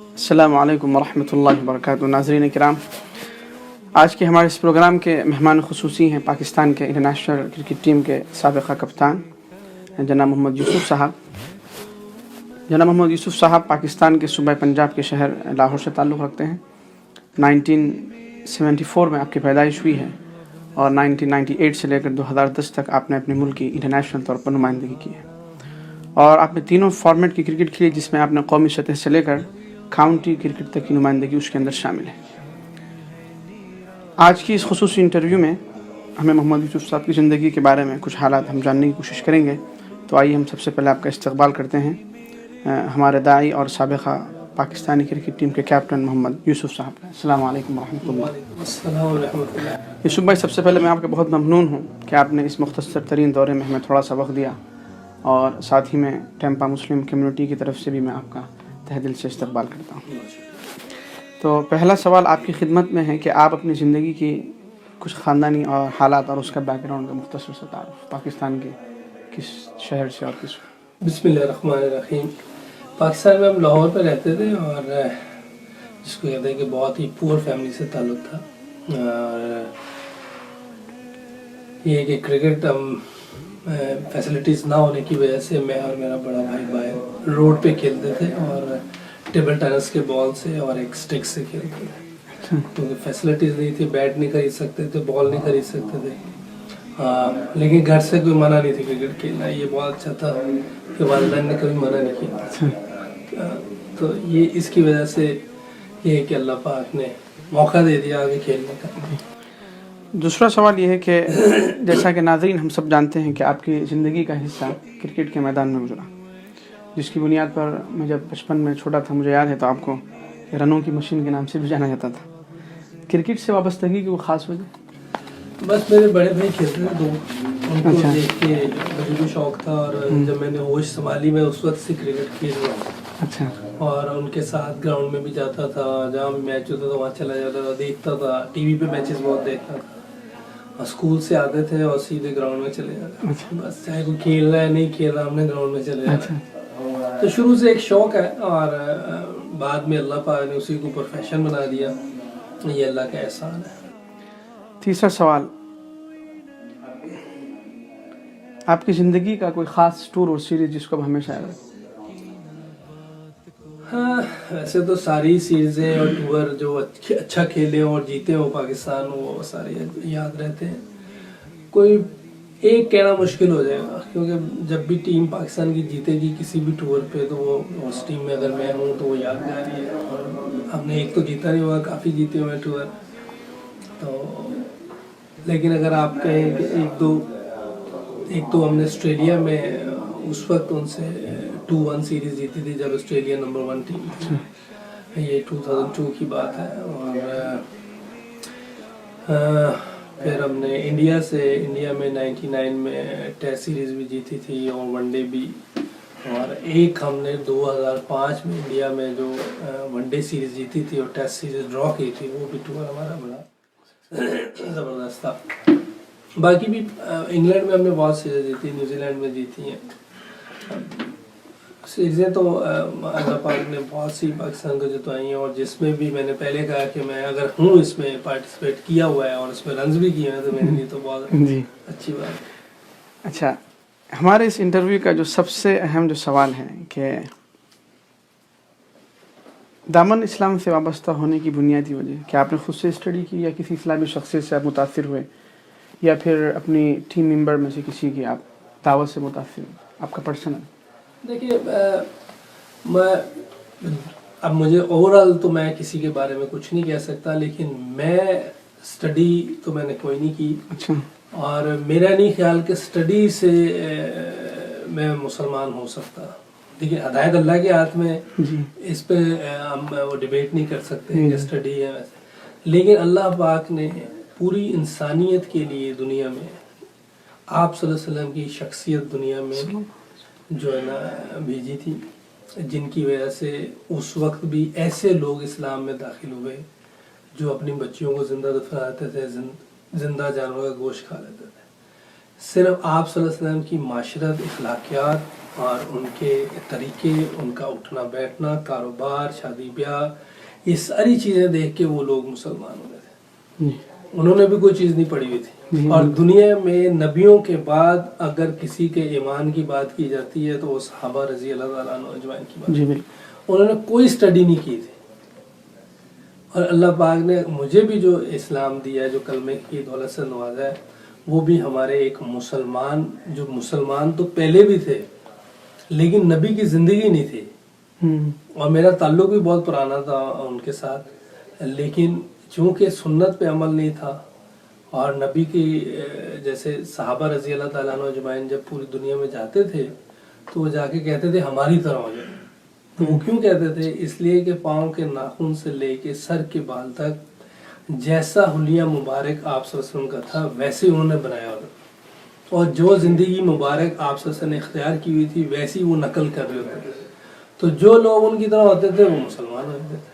السلام علیکم ورحمۃ اللہ وبرکاتہ. ناظرین کرام، آج کے ہمارے اس پروگرام کے مہمان خصوصی ہیں پاکستان کے انٹرنیشنل کرکٹ ٹیم کے سابقہ کپتان جناب محمد یوسف صاحب. جناب محمد یوسف صاحب پاکستان کے صوبہ پنجاب کے شہر لاہور سے تعلق رکھتے ہیں. 1974 میں آپ کی پیدائش ہوئی ہے اور 1998 سے لے کر 2010 تک آپ نے اپنے ملک کی انٹرنیشنل طور پر نمائندگی کی ہے اور آپ نے تینوں فارمیٹ کی کرکٹ کھیلی، جس میں آپ نے قومی سطح سے لے کر کاؤنٹی کرکٹ تک کی نمائندگی اس کے اندر شامل ہے. آج کی اس خصوصی انٹرویو میں ہمیں محمد یوسف صاحب کی زندگی کے بارے میں کچھ حالات ہم جاننے کی کوشش کریں گے. تو آئیے ہم سب سے پہلے آپ کا استقبال کرتے ہیں ہمارے داعی اور سابقہ پاکستانی کرکٹ ٹیم کے کیپٹن محمد یوسف صاحب کا. السلام علیکم ورحمۃ اللہ. السلام ورحمۃ اللہ. یوسف بھائی، سب سے پہلے میں آپ کا بہت ممنون ہوں کہ آپ نے اس مختصر ترین دورے میں ہمیں تھوڑا سا وقت دیا، اور ساتھ ہی میں ٹیمپا مسلم کمیونٹی کی طرف سے بھی میں آپ کا تہ دل سے استقبال کرتا ہوں. تو پہلا سوال آپ کی خدمت میں ہے کہ آپ اپنی زندگی کی کچھ خاندانی اور حالات اور اس کا بیک گراؤنڈ کا مختصر سا تعارف، پاکستان کے کس شہر سے اور کس. بسم اللہ الرحمن الرحیم. پاکستان میں ہم لاہور پہ رہتے تھے اور جس کو کہتے ہیں کہ بہت ہی پور فیملی سے تعلق تھا. اور یہ کہ کرکٹ ہم فیسلٹیز نہ ہونے کی وجہ سے میں اور میرا بڑا بھائی باہر روڈ پہ کھیلتے تھے اور ٹیبل ٹینس کے بال سے اور ایک سٹک سے کھیلتے تھے، کیونکہ فیسلٹیز نہیں تھی، بیٹ نہیں خرید سکتے تھے، بال نہیں خرید سکتے تھے. لیکن گھر سے کوئی منع نہیں تھی کرکٹ کھیلنا. یہ بہت اچھا تھا کہ والدین نے کبھی منع نہیں کیا. تو یہ اس کی وجہ سے یہ ہے کہ اللہ پاک نے موقع دے دیا آگے کھیلنے کا. دوسرا سوال یہ ہے کہ جیسا کہ ناظرین ہم سب جانتے ہیں کہ آپ کی زندگی کا حصہ کرکٹ کے میدان میں گزرا، جس کی بنیاد پر میں جب بچپن میں چھوٹا تھا مجھے یاد ہے تو آپ کو رنوں کی مشین کے نام سے بھی جانا جاتا تھا. کرکٹ سے وابستگی کی وہ خاص وجہ؟ بس میرے بڑے بھائی کھیلتے تھے دو، ان کو دیکھ کے مجھے بھی شوق تھا، اور جب میں نے ہوش سنبھالی میں اس وقت سے کرکٹ کھیل رہا ہوں. اچھا. اور ان کے ساتھ گراؤنڈ میں بھی جاتا تھا، جہاں بھی میچ ہوتا تھا وہاں چلا جاتا تھا، دیکھتا تھا، ٹی وی پہ میچز بہت دیکھتا تھا. اور اسکول سے آتے تھے اور سیدھے گراؤنڈ میں چلے جاتے، بس چاہے کوئی کھیل رہا ہے نہیں کھیل رہا، ہم نے گراؤنڈ میں چلے جاتا. تو شروع سے ایک شوق ہے اور بعد میں اللہ پاک نے اسی کو پروفیشن بنا دیا. یہ اللہ کا احسان ہے. تیسرا سوال، آپ کی زندگی کا کوئی خاص ٹور اور سیریز جس کو اب ہمیشہ یاد رکھیں؟ ہاں، ویسے تو ساری سیریزیں اور ٹور جو اچھا کھیلے اور جیتے ہو پاکستان، وہ سارے یاد رہتے ہیں. کوئی ایک کہنا مشکل ہو جائے گا، کیونکہ جب بھی ٹیم پاکستان کی جیتے گی کسی بھی ٹور پہ تو وہ اس ٹیم میں اگر میں ہوں تو وہ یادگار ہی ہے. اور ہم نے ایک تو جیتا نہیں ہوا، کافی جیتے ہوئے ٹور. تو لیکن اگر آپ کہیں کہ ایک تو ہم نے آسٹریلیا میں اس وقت ان سے 2-1 سیریز جیتی تھی جب آسٹریلیا نمبر 1 ٹیم تھی. یہ 2002 کی بات ہے. اور پھر ہم نے انڈیا میں 99 میں ٹیسٹ سیریز بھی جیتی تھی اور ون ڈے بھی. اور ایک ہم نے 2005 میں انڈیا میں جو ون ڈے سیریز جیتی تھی اور ٹیسٹ سیریز ڈرا کی تھی، وہ بھی ٹور ہمارا بڑا زبردست تھا. باقی بھی انگلینڈ میں ہم نے بہت سیریز جیتی، نیوزی لینڈ میں جیتی ہیں سیریزیں. تو اللہ پاک نے بہت سی پاکستان کو جتوائی ہیں، اور جس میں بھی میں نے پہلے کہا کہ میں اگر ہوں اس میں پارٹیسپیٹ کیا ہوا ہے اور اس میں رنز بھی کیے ہیں تو میرے لیے تو بہت اچھی بات ہے. اچھا، ہمارے اس انٹرویو کا جو سب سے اہم جو سوال ہے کہ دامن اسلام سے وابستہ ہونے کی بنیادی وجہ، کیا آپ نے خود سے اسٹڈی کی یا کسی اسلامی شخصیت سے آپ متاثر ہوئے یا پھر اپنی ٹیم ممبر میں سے کسی کی آپ دعوت سے متاثر ہوئے؟ آپ کا پرسنل. دیکھیے، اب مجھے اوورآل تو میں کسی کے بارے میں کچھ نہیں کہہ سکتا، لیکن میں اسٹڈی تو میں نے کوئی نہیں کی. اچھا. اور میرا نہیں خیال کہ اسٹڈی سے میں مسلمان ہو سکتا. لیکن ہدایت اللہ کے ہاتھ میں، اس پہ ہم وہ ڈیبیٹ نہیں کر سکتے کہ اسٹڈی ہے ویسے. لیکن اللہ پاک نے پوری انسانیت کے لیے دنیا میں آپ صلی اللہ علیہ وسلم کی شخصیت دنیا میں جو ہے نا بھیجی تھی، جن کی وجہ سے اس وقت بھی ایسے لوگ اسلام میں داخل ہوئے جو اپنی بچیوں کو زندہ دفناتے تھے، زندہ جانوروں کا گوشت کھا لیتے تھے. صرف آپ صلی اللہ علیہ وسلم کی معاشرت، اخلاقیات اور ان کے طریقے، ان کا اٹھنا بیٹھنا، کاروبار، شادی بیاہ، یہ ساری چیزیں دیکھ کے وہ لوگ مسلمان ہو گئے تھے. جی انہوں نے بھی کوئی چیز نہیں پڑھی ہوئی تھی. اور دنیا میں نبیوں کے بعد اگر کسی کے ایمان کی بات کی جاتی ہے تو وہ صحابہ رضی اللہ تعالیٰ عنہ اجمعین کی بات. جی بالکل. انہوں نے کوئی اسٹڈی نہیں کی تھی. اور اللہ پاک نے مجھے بھی جو اسلام دیا ہے، جو کلمے کی دولت سے نوازا ہے، وہ بھی ہمارے ایک مسلمان، جو مسلمان تو پہلے بھی تھے لیکن نبی کی زندگی نہیں تھی. اور میرا تعلق بھی بہت پرانا تھا ان کے ساتھ، لیکن چونکہ سنت پہ عمل نہیں تھا اور نبی کی جیسے صحابہ رضی اللہ تعالیٰ عنہ اجمعین جب پوری دنیا میں جاتے تھے تو وہ جا کے کہتے تھے ہماری طرح ہو جائے. تو وہ کیوں کہتے تھے؟ اس لیے کہ پاؤں کے ناخن سے لے کے سر کے بال تک جیسا حلیہ مبارک آپ صلی اللہ علیہ وسلم کا تھا ویسے انہوں نے بنایا ہوتا، اور جو زندگی مبارک آپ صلی اللہ علیہ وسلم نے اختیار کی ہوئی تھی ویسی وہ نقل کر رہے ہوتے تھے. تو جو لوگ ان کی طرح ہوتے تھے وہ مسلمان ہوتے تھے.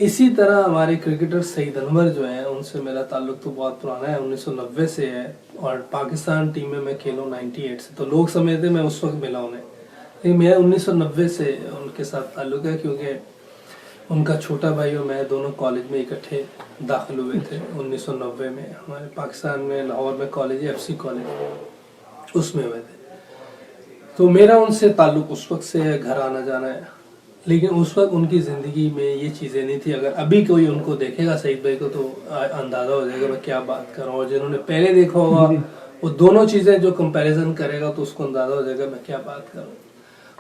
اسی طرح ہمارے کرکٹر سعید انور جو ہیں، ان سے میرا تعلق تو بہت پرانا ہے، 1990 سے ہے، اور پاکستان ٹیم میں کھیلا ہوں 98 سے. تو لوگ سمجھتے میں اس وقت ملا انہیں، لیکن میرا 1990 سے ان کے ساتھ تعلق ہے، کیونکہ ان کا چھوٹا بھائی اور میں دونوں کالج میں اکٹھے داخل ہوئے تھے 1990 میں. ہمارے پاکستان میں لاہور میں کالج ہے FC کالج، اس میں ہوئے تھے. تو میرا ان سے تعلق اس وقت سے ہے، گھر آنا جانا ہے. لیکن اس وقت ان کی زندگی میں یہ چیزیں نہیں تھی. اگر ابھی کوئی ان کو دیکھے گا سعید بھائی کو تو اندازہ ہو جائے گا میں کیا بات کر رہا ہوں. اور جنہوں نے پہلے دیکھا ہوگا وہ دونوں چیزیں جو کمپیریزن کرے گا تو اس کو اندازہ ہو جائے گا میں کیا بات کر رہا ہوں.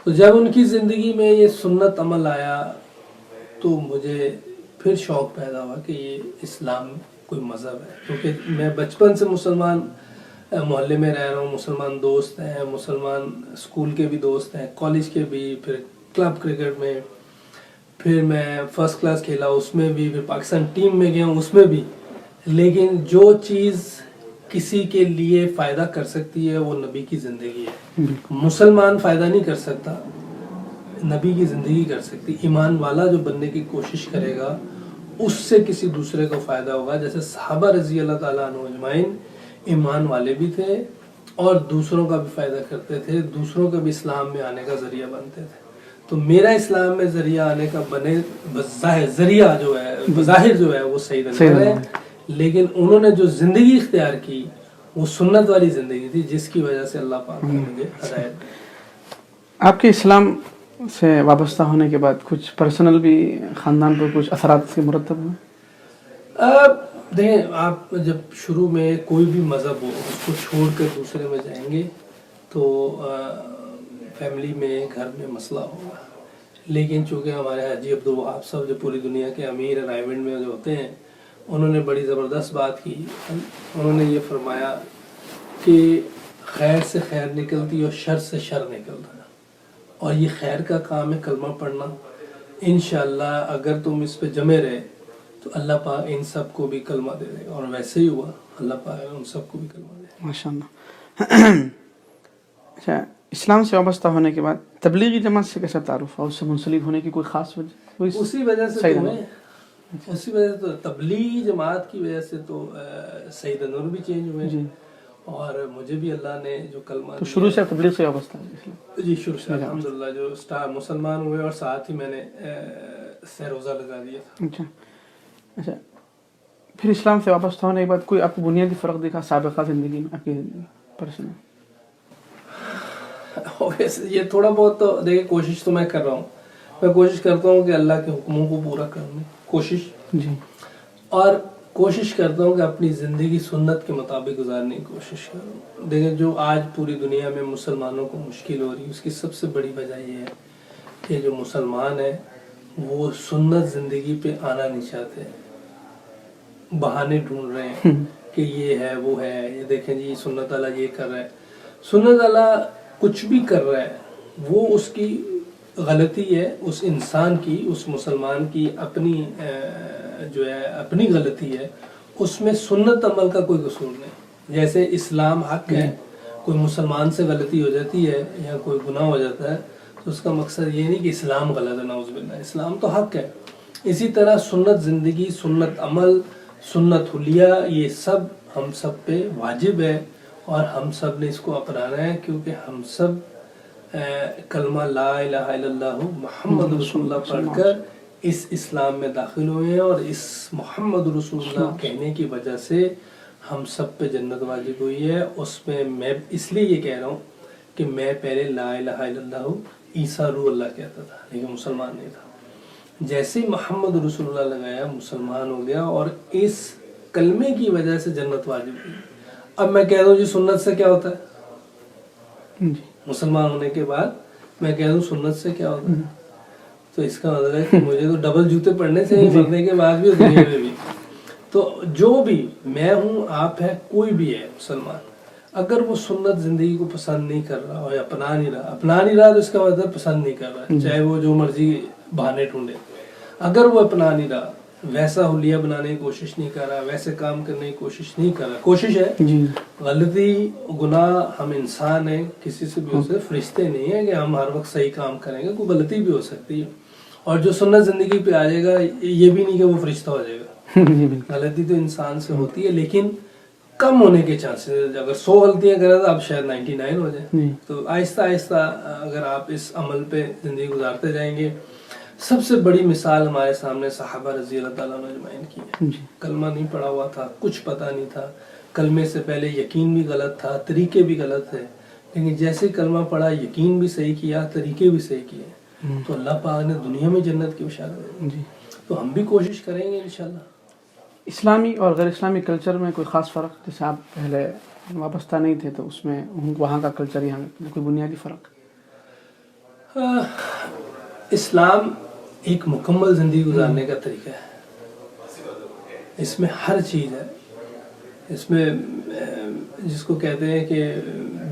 تو جب ان کی زندگی میں یہ سنت عمل آیا تو مجھے پھر شوق پیدا ہوا کہ یہ اسلام کوئی مذہب ہے. کیونکہ میں بچپن سے مسلمان محلے میں رہ رہا ہوں، مسلمان دوست ہیں، مسلمان اسکول کے بھی دوست ہیں، کالج کے بھی، پھر کلب کرکٹ میں، پھر میں فرسٹ کلاس کھیلا اس میں بھی، پھر پاکستان ٹیم میں گیا ہوں اس میں بھی. لیکن جو چیز کسی کے لیے فائدہ کر سکتی ہے وہ نبی کی زندگی ہے. مسلمان فائدہ نہیں کر سکتا، نبی کی زندگی کر سکتی. ایمان والا جو بننے کی کوشش کرے گا اس سے کسی دوسرے کو فائدہ ہوگا. جیسے صحابہ رضی اللہ تعالیٰ عنہ اجمعین ایمان والے بھی تھے اور دوسروں کا بھی فائدہ کرتے تھے، دوسروں کا بھی اسلام میں آنے کا ذریعہ بنتے تھے. تو میرا اسلام میں ذریعہ آنے کا بنے ذریعہ جو ہے بظاہر جو ہے وہ سعید انور ہے، لیکن انہوں نے جو زندگی اختیار کی وہ سنت والی زندگی تھی جس کی وجہ سے اللہ پاک نے مجھے ہدایت دی. آپ کے اسلام سے وابستہ ہونے کے بعد کچھ پرسنل بھی خاندان پر کچھ اثرات سے مرتب ہوئے؟ دیکھیں، آپ جب شروع میں کوئی بھی مذہب ہو اس کو چھوڑ کر دوسرے میں جائیں گے تو فیملی میں گھر میں مسئلہ ہوگا. لیکن چونکہ ہمارے حاجی عبدالوہاب صاحب جو پوری دنیا کے امیر ہیں رائیونڈ میں جو ہوتے ہیں، انہوں نے بڑی زبردست بات کی. انہوں نے یہ فرمایا کہ خیر سے خیر نکلتی اور شر سے شر نکلتا ہے، اور یہ خیر کا کام ہے کلمہ پڑھنا. انشاءاللہ اگر تم اس پہ جمے رہے تو اللہ پاک ان سب کو بھی کلمہ دے دے گا، اور ویسے ہی ہوا، اللہ پاک ان سب کو بھی کلمہ دے دے. ماشاءاللہ. اچھا، اسلام سے وابستہ ہونے کے بعد تبلیغی جماعت سے کیسا تعارف اور اس سے منسلک ہونے کی کوئی خاص وجہ؟ اسی وجہ سے تو تبلیغی جماعت کی وجہ سے تو سعید انور بھی چینج ہوئے جی. اور مجھے بھی اللہ نے جو کلمہ تو شروع سے تبلیغ سے وابستہ ہے؟ جی شروع سے الحمدللہ جو مسلمان ہوئے، اور ساتھ ہی میں نے روزہ لگا دیا تھا. اچھا، پھر اسلام سے وابستہ ہونے کے بعد کوئی آپ کو بنیادی فرق دکھا سابقہ زندگی میں آپ کی پرسنل؟ یہ تھوڑا بہت تو دیکھیں، کوشش تو میں کر رہا ہوں، میں کوشش کرتا ہوں کہ اللہ کے حکموں کو پورا کرنے کوشش جی، اور کوشش کرتا ہوں کہ اپنی زندگی سنت کے مطابق گزارنے کی کوشش کروں. دیکھیں، جو آج پوری دنیا میں مسلمانوں کو مشکل ہو رہی ہے اس کی سب سے بڑی وجہ یہ ہے کہ جو مسلمان ہیں وہ سنت زندگی پہ آنا نہیں چاہتے، بہانے ڈھونڈ رہے ہیں کہ یہ ہے وہ ہے. یہ دیکھیں جی سنت والا یہ کر رہا ہے، سنت والا کچھ بھی کر رہا ہے وہ اس کی غلطی ہے، اس انسان کی، اس مسلمان کی اپنی جو ہے اپنی غلطی ہے. اس میں سنت عمل کا کوئی قصور نہیں. جیسے اسلام حق ہے، کوئی مسلمان سے غلطی ہو جاتی ہے یا کوئی گناہ ہو جاتا ہے تو اس کا مقصد یہ نہیں کہ اسلام غلط ہے، نعوذ باللہ، اسلام تو حق ہے. اسی طرح سنت زندگی، سنت عمل، سنت حلیہ، یہ سب ہم سب پہ واجب ہے اور ہم سب نے اس کو اپنانا ہے، کیونکہ ہم سب کلمہ لا الہ الا اللہ محمد رسول اللہ پڑھ کر اس اسلام میں داخل ہوئے ہیں، اور اس محمد رسول اللہ کہنے کی وجہ سے ہم سب پہ جنت واجب ہوئی ہے۔ اس میں میں اس لیے یہ کہہ رہا ہوں کہ میں پہلے لا الہ الا اللہ عیسیٰ روح اللہ کہتا تھا، لیکن مسلمان نہیں تھا۔ جیسے ہی محمد رسول اللہ لگایا مسلمان ہو گیا، اور اس کلمے کی وجہ سے جنت واجب ہوئی۔ اب میں کہہ دوں جی سنت سے کیا ہوتا ہے، مسلمان ہونے کے بعد میں کہہ دوں سنت سے کیا ہوتا ہے، تو اس کا مطلب ہے کہ مجھے تو ڈبل جوتے پڑھنے سے مرنے کے بعد بھی اور دنیا میں بھی۔ تو جو بھی میں ہوں، آپ ہے، کوئی بھی ہے مسلمان، اگر وہ سنت زندگی کو پسند نہیں کر رہا اور اپنا نہیں رہا تو اس کا مطلب پسند نہیں کر رہا، چاہے وہ جو مرضی بہانے ڈھونڈے۔ اگر وہ اپنا نہیں رہا، ویسا حلیہ بنانے کی کوشش نہیں کر رہا، ویسے کام کرنے کی کوشش نہیں کر رہا، کوشش ہے، غلطی گناہ، ہم انسان ہیں، کسی سے بھی ہو سکتے، فرشتے نہیں ہیں کہ ہم ہر وقت صحیح کام کریں گے، کوئی غلطی بھی ہو سکتی ہے۔ اور جو سنت زندگی پہ آ جائے گا، یہ بھی نہیں کہ وہ فرشتہ ہو جائے گا، غلطی تو انسان سے ہوتی ہے، لیکن کم ہونے کے چانسز، اگر 100 غلطیاں کرے تو اب شاید 99 ہو جائے۔ تو آہستہ آہستہ اگر آپ اس عمل پہ زندگی گزارتے جائیں گے، سب سے بڑی مثال ہمارے سامنے صحابہ رضی اللہ تعالیٰ عنہ اجمعین کی ہے۔ کلمہ نہیں پڑھا ہوا تھا، کچھ پتہ نہیں تھا، کلمے سے پہلے یقین بھی غلط تھا، طریقے بھی غلط تھے، لیکن جیسے کلمہ پڑھا، یقین بھی صحیح کیا، طریقے بھی صحیح کیے، تو اللہ پاک نے دنیا میں جنت کی بشارت دی۔ تو ہم بھی کوشش کریں گے انشاءاللہ۔ اسلامی اور غیر اسلامی کلچر میں کوئی خاص فرق، جیسے آپ پہلے وابستہ نہیں تھے تو اس میں وہاں کا کلچر یہاں کوئی بنیادی فرق؟ اسلام ایک مکمل زندگی گزارنے کا طریقہ ہے، اس میں ہر چیز ہے، اس میں جس کو کہتے ہیں کہ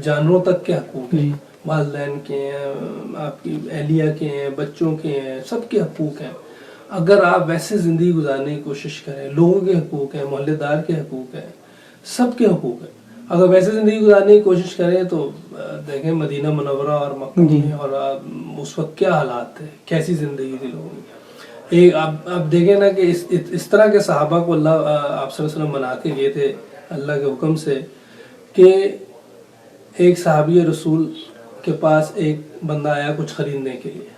جانوروں تک کے حقوق ہیں، والدین کے ہیں، آپ کی اہلیہ کے ہیں، بچوں کے ہیں، سب کے حقوق ہیں۔ اگر آپ ویسے زندگی گزارنے کی کوشش کریں، لوگوں کے حقوق ہیں، محلے دار کے حقوق ہیں، سب کے حقوق ہیں، اگر ویسے زندگی گزارنے کی کوشش کریں تو دیکھیں مدینہ منورہ اور مکہ میں، اور اس وقت کیا حالات تھے، کیسی زندگی تھی لوگوں کی۔ ایک آپ دیکھیں نا کہ اس طرح کے صحابہ کو اللہ آپ صلی اللہ علیہ وسلم بنا کے گئے تھے اللہ کے حکم سے، کہ ایک صحابی رسول کے پاس ایک بندہ آیا کچھ خریدنے کے لیے،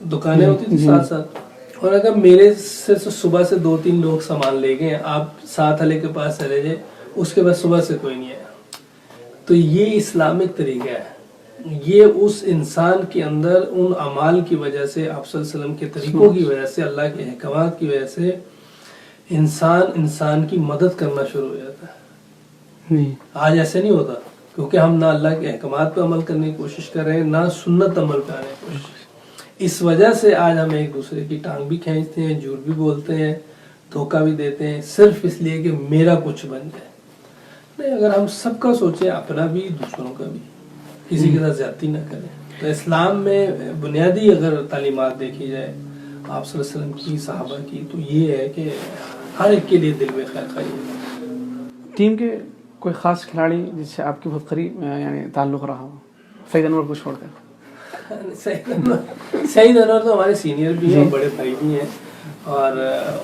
دکانیں ہوتی تھی ساتھ ساتھ، اور اگر میرے سے صبح سے 2-3 لوگ سامان لے گئے، آپ ساتھ والے کے پاس چلے جائیں، اس کے بعد صبح سے کوئی نہیں آیا۔ تو یہ اسلامک طریقہ ہے، یہ اس انسان کے اندر ان اعمال کی وجہ سے، آپ صلی اللہ علیہ وسلم کے طریقوں کی وجہ سے، اللہ کے احکامات کی وجہ سے انسان کی مدد کرنا شروع ہو جاتا ہے۔ آج ایسے نہیں ہوتا، کیونکہ ہم نہ اللہ کے احکامات پہ عمل کرنے کی کوشش کر رہے ہیں، نہ سنت عمل پہ آنے کی کوشش۔ اس وجہ سے آج ہم ایک دوسرے کی ٹانگ بھی کھینچتے ہیں، جھوٹ بھی بولتے ہیں، دھوکہ بھی دیتے ہیں، صرف اس لیے کہ میرا کچھ بن جائے۔ نہیں، اگر ہم سب کا سوچیں، اپنا بھی دوسروں کا بھی، کسی کے ساتھ زیادتی نہ کریں۔ تو اسلام میں بنیادی اگر تعلیمات دیکھی جائے آپ صلی اللہ علیہ وسلم کی، صحابہ کی، تو یہ ہے کہ ہر ایک کے لیے دل میں خیر خواہی ہے۔ ٹیم کے کوئی خاص کھلاڑی جس سے آپ کی بہت قریب یعنی تعلق رہا ہو، سعید انور کو چھوڑ کر؟ سعید انور تو ہمارے سینئر بھی ہیں، بڑے بھائی بھی ہیں، اور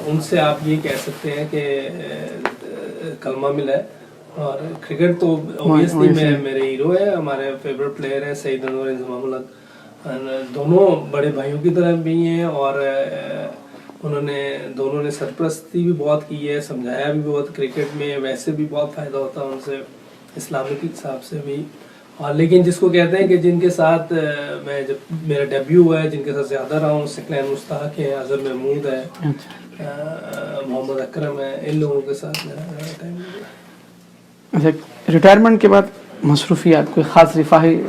ان سے آپ یہ کہہ سکتے ہیں کہ کلمہ ملا ہے۔ اور کرکٹ تو اوبیسلی میرے ہیرو ہے، ہمارے فیورٹ پلیئر ہیں سعید انور، انضمام الحق، دونوں بڑے بھائیوں کی طرح بھی ہیں، اور دونوں نے سرپرستی بھی بہت کی ہے، سمجھایا بھی بہت کرکٹ میں، ویسے بھی بہت فائدہ ہوتا ہے ان سے، اسلامک حساب سے بھی۔ اور لیکن جس کو کہتے ہیں کہ جن کے ساتھ میں جب میرا ڈیبیو ہوا ہے، جن کے ساتھ زیادہ رہا ہوں، سکلین مستحق ہے، اظہر محمود ہے، محمد اکرم ہے، ان لوگوں کے ساتھ میرا ٹائم گزرا۔ اچھا، ریٹائرمنٹ کے بعد مصروفیات، کوئی خاص رفاہی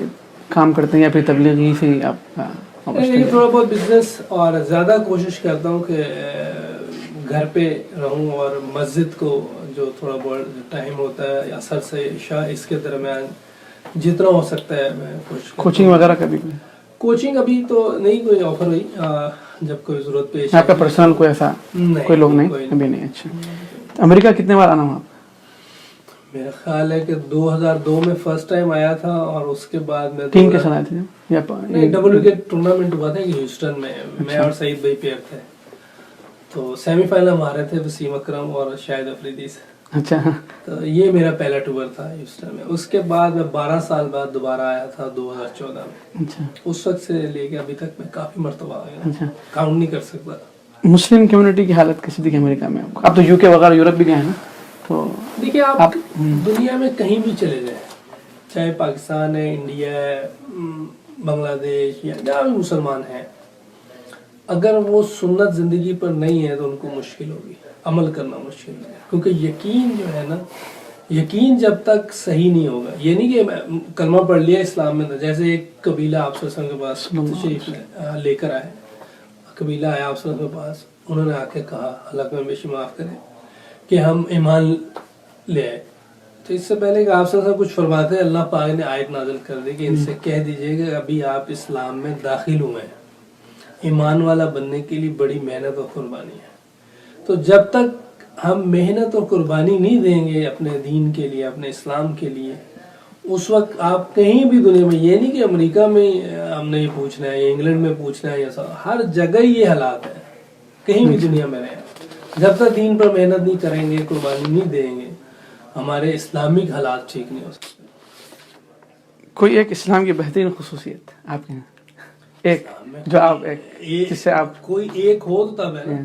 کام کرتے ہیں یا پھر تبلیغی سے ہی آپ؟ تھوڑا بہت بزنس، اور زیادہ کوشش کرتا ہوں کہ گھر پہ رہوں، اور مسجد کو جو تھوڑا بہت ٹائم ہوتا ہے عصر سے عشاء، اس کے درمیان جتنا ہو سکتا ہے میں کوشش۔ کوچنگ وغیرہ کبھی؟ کوچنگ ابھی تو نہیں کوئی آفر ہوئی، جب کوئی ضرورت پیش آپ کا پرسنل کوئی ایسا کوئی لوگ نہیں ابھی نہیں؟ اچھا، امریکہ کتنے بار آنا ہوا آپ؟ میرا خیال ہے کہ 2002 میں فرسٹ ٹائم آیا تھا، اور اس کے بعد میں ٹیم کے ساتھ آئے تھے یا ڈبل وکٹ ٹورنامنٹ ہوا تھا ہیوسٹن میں اور سعید بھائی پیئر تھے، تو سیمی فائنل ہم ہارے تھے وسیم اکرم اور شاہد افریدی سے۔ اچھا تو یہ میرا پہلا ٹور تھا اس ٹائم میں. اس کے بعد میں 12 سال بعد دوبارہ آیا تھا 2014 میں. اچھا اس وقت سے لے کے ابھی تک میں کافی مرتبہ آ گیا, اچھا. کاؤنٹ نہیں کر سکتا. مسلم کمیونٹی کی حالت کیسی تھی امریکہ میں؟ اب تو UK وغیرہ یورپ بھی گئے ہیں نا, تو دیکھیے آپ دنیا میں کہیں بھی چلے جائیں, چاہے پاکستان ہے, انڈیا ہے, بنگلہ دیش یا جہاں بھی مسلمان ہیں, اگر وہ سنت زندگی پر نہیں ہے تو ان کو مشکل ہوگی, عمل کرنا مشکل ہے. کیونکہ یقین جو ہے نا, یقین جب تک صحیح نہیں ہوگا, یہ نہیں کہ کلمہ پڑھ لیا اسلام میں, جیسے ایک قبیلہ آپ صلی اللہ علیہ وسلم کے پاس تشریف لے کر آئے, قبیلہ آیا آپ صلی اللہ علیہ وسلم کے پاس, انہوں نے آ کے کہا, اللہ کو ہمیشہ معاف کرے, کہ ہم ایمان لے آئے. تو اس سے پہلے کہ آپ صلی اللہ علیہ وسلم کچھ فرماتے ہیں, اللہ پاک نے آیت نازل کر دی کہ ان سے کہہ دیجئے کہ ابھی آپ اسلام میں داخل ہوئے ہیں, ایمان والا بننے کے لیے بڑی محنت اور قربانی ہے. تو جب تک ہم محنت اور قربانی نہیں دیں گے اپنے دین کے لیے, اپنے اسلام کے لیے, اس وقت آپ کہیں بھی دنیا میں, یہ نہیں کہ امریکہ میں ہم نے یہ پوچھنا ہے یا انگلینڈ میں پوچھنا ہے, یا سب ہر جگہ یہ حالات ہے, کہیں بھی دنیا میں رہیں, جب تک دین پر محنت نہیں کریں گے, قربانی نہیں دیں گے, ہمارے اسلامک حالات ٹھیک نہیں ہو سکتے. کوئی ایک اسلام کی بہترین خصوصیت آپ کے ایک جو آپ ایک جس سے آپ کوئی ایک ہو تو تب ہے نا,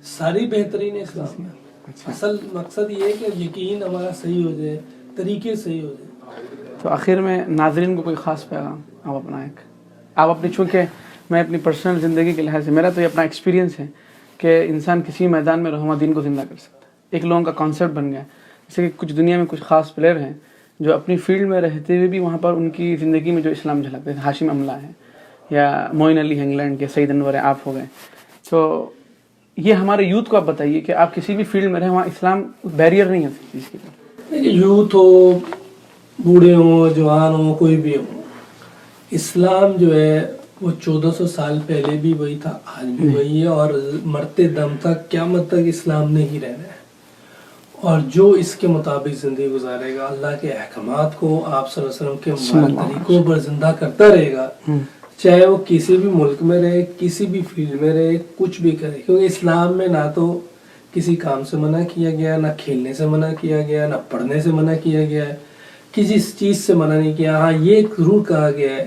ساری بہترین ہے اسلام میں. اصل مقصد یہ ہے کہ یقین ہمارا صحیح ہو جائے, طریقے صحیح ہو جائے. تو آخر میں ناظرین کو کوئی خاص پیغام آپ اپنا ایک, آپ اپنی, چونکہ میں اپنی پرسنل زندگی کے لحاظ سے, میرا تو یہ اپنا ایکسپیرینس ہے کہ انسان کسی میدان میں رہنما دین کو زندہ کر سکتا ہے. ایک لوگوں کا کانسیپٹ بن گیا, جیسے کہ کچھ دنیا میں کچھ خاص پلیئر ہیں جو اپنی فیلڈ میں رہتے ہوئے بھی وہاں پر ان کی زندگی میں جو اسلام جھلکتے ہیں, ہاشم املہ ہے یا معین علی انگلینڈ کے, سعید انور آپ ہو گئے. تو یہ ہمارے یوتھ کو آپ بتائیے کہ آپ کسی بھی فیلڈ میں رہیں, وہاں اسلام بیریئر نہیں ہے چیز کے لیے. یوتھ ہو, بوڑھے ہوں, جوان ہوں, کوئی بھی ہو, اسلام جو ہے وہ 1400 سال پہلے بھی وہی تھا, آج بھی وہی ہے, اور مرتے دم تک, قیامت تک اسلام نے ہی رہنا ہے. اور جو اس کے مطابق زندگی گزارے گا, اللہ کے احکامات کو آپ صلی اللہ علیہ وسلم کے مبارک طریقوں پر زندہ کرتا رہے گا, چاہے وہ کسی بھی ملک میں رہے, کسی بھی فیلڈ میں رہے, کچھ بھی کرے. کیونکہ اسلام میں نہ تو کسی کام سے منع کیا گیا, نہ کھیلنے سے منع کیا گیا, نہ پڑھنے سے منع کیا گیا ہے, کسی چیز سے منع نہیں کیا. ہاں یہ ضرور کہا گیا ہے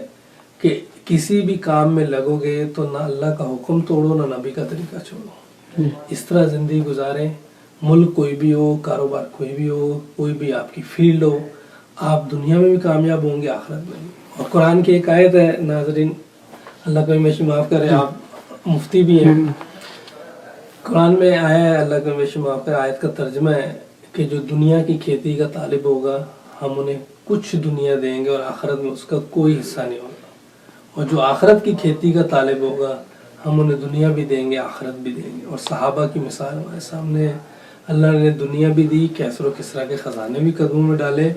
کہ کسی بھی کام میں لگو گے تو نہ اللہ کا حکم توڑو, نہ نبی کا طریقہ چھوڑو. اس طرح زندگی گزاریں, ملک کوئی بھی ہو, کاروبار کوئی بھی ہو, کوئی بھی آپ کی فیلڈ ہو, آپ دنیا میں بھی کامیاب ہوں گے, آخرت میں بھی. اور قرآن کی ایک آیت ہے, ناظرین اللہ کو ہمیشہ معاف کرے, آپ مفتی بھی ہیں, قرآن میں آیا ہے, اللہ کو ہمیشہ معاف کرے, آیت کا ترجمہ ہے کہ جو دنیا کی کھیتی کا طالب ہوگا ہم انہیں کچھ دنیا دیں گے اور آخرت میں اس کا کوئی حصہ نہیں ہوگا, اور جو آخرت کی کھیتی کا طالب ہوگا ہم انہیں دنیا بھی دیں گے, آخرت بھی دیں گے. اور صحابہ کی مثال ہمارے سامنے ہے, اللہ نے دنیا بھی دی, کیسر و کسریٰ کے خزانے بھی قدموں میں ڈالے,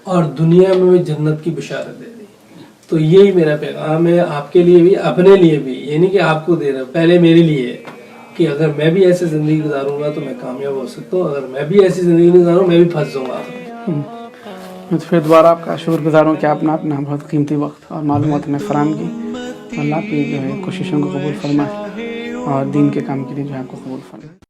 اور دنیا میں بھی جنت کی بشارت دے دی. تو یہی میرا پیغام ہے آپ کے لیے بھی, اپنے لیے بھی, یہ نہیں کہ آپ کو دے رہا, پہلے میرے لیے, کہ اگر میں بھی ایسے زندگی گزاروں گا تو میں کامیاب ہو سکتا ہوں, اگر میں بھی ایسی زندگی گزاروں میں بھی پھنس جاؤں گا. میں تو پھر دوبارہ آپ کا شکر گزار ہوں کہ آپ نے اپنا بہت قیمتی وقت اور معلومات ہمیں فراہم کی. اللہ آپ کی جو ہے کوششوں کو قبول فرمائے اور دین کے کام کے لیے جو ہے آپ کو قبول فرمائے.